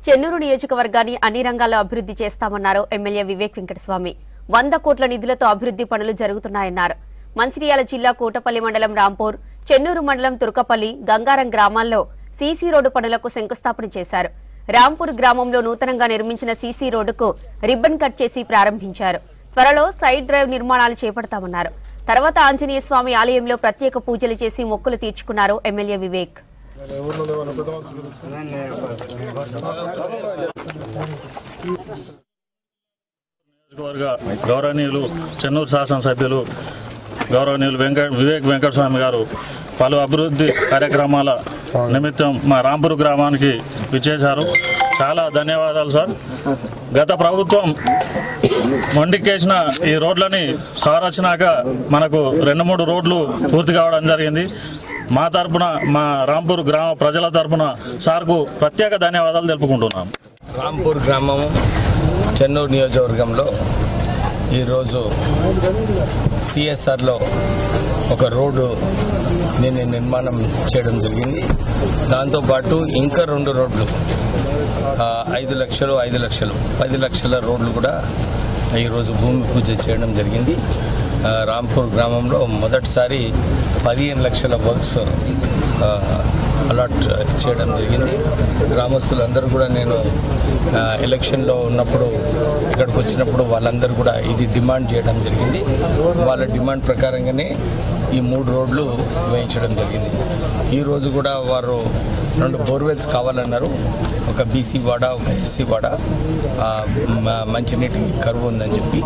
చెన్నూరు నియోజకవర్గాన్ని అన్ని రంగాల్లో అభివృద్ధి చేస్తామన్నారు ఎమ్మెల్యే వివేక్ వెంకటస్వామి. 100 కోట్ల నిధులతో అభివృద్ధి పనులు జరుగుతున్నాయన్నారు. మంచిర్యాల జిల్లా కోటపల్లి మండలం రాంపూర్, చెన్నూరు మండలం తుర్కపల్లి, గంగారం గ్రామాల్లో సీసీ రోడ్డు పనులకు శంకుస్థాపన చేశారు. రాంపూర్ గ్రామంలో నూతనంగా నిర్మించిన సీసీ రోడ్డుకు రిబ్బన్ కట్ చేసి ప్రారంభించారు. త్వరలో సైడ్ డ్రైవ్ నిర్మాణాలు చేపడతామన్నారు. తర్వాత ఆంజనేయ స్వామి ఆలయంలో ప్రత్యేక పూజలు చేసి మొక్కులు తీర్చుకున్నారు ఎమ్మెల్యే వివేక్. గౌరవనీయులు చెన్నూరు శాసనసభ్యులు గౌరవనీయులు వివేక్ వెంకటస్వామి గారు పలు అభివృద్ధి కార్యక్రమాల నిమిత్తం మా రాంపూర్ గ్రామానికి విచ్చేశారు. చాలా ధన్యవాదాలు సార్. గత ప్రభుత్వం మొండికేసిన ఈ రోడ్లని సారొచ్చినాక మనకు 2-3 రోడ్లు పూర్తి కావడం జరిగింది. మా తరపున, మా రాంపూర్ గ్రామ ప్రజల తరపున సార్కు ప్రత్యేక ధన్యవాదాలు తెలుపుకుంటున్నాం. రాంపూర్ గ్రామం చెన్నూరు నియోజకవర్గంలో ఈరోజు సిఎస్ఆర్లో ఒక రోడ్డు నిర్మాణం చేయడం జరిగింది. దాంతోపాటు ఇంకా 2 రోడ్లు 5 లక్షలు 10 లక్షల రోడ్లు కూడా ఈరోజు భూమి పూజ చేయడం జరిగింది. రాంపూర్ గ్రామంలో మొదటిసారి 15 లక్షల వర్క్స్ అలాట్ చేయడం జరిగింది. గ్రామస్తులందరూ కూడా నేను ఎలక్షన్లో ఉన్నప్పుడు ఇక్కడికి వచ్చినప్పుడు వాళ్ళందరూ కూడా ఇది డిమాండ్ చేయడం జరిగింది. వాళ్ళ డిమాండ్ ప్రకారంగానే ఈ 3 రోడ్లు వేయించడం జరిగింది. ఈరోజు కూడా వారు 2 బోర్వెల్స్ కావాలన్నారు. ఒక బీసీ వాడ, ఒక ఎస్సీ వాడ, మంచినీటి కరువు ఉందని చెప్పి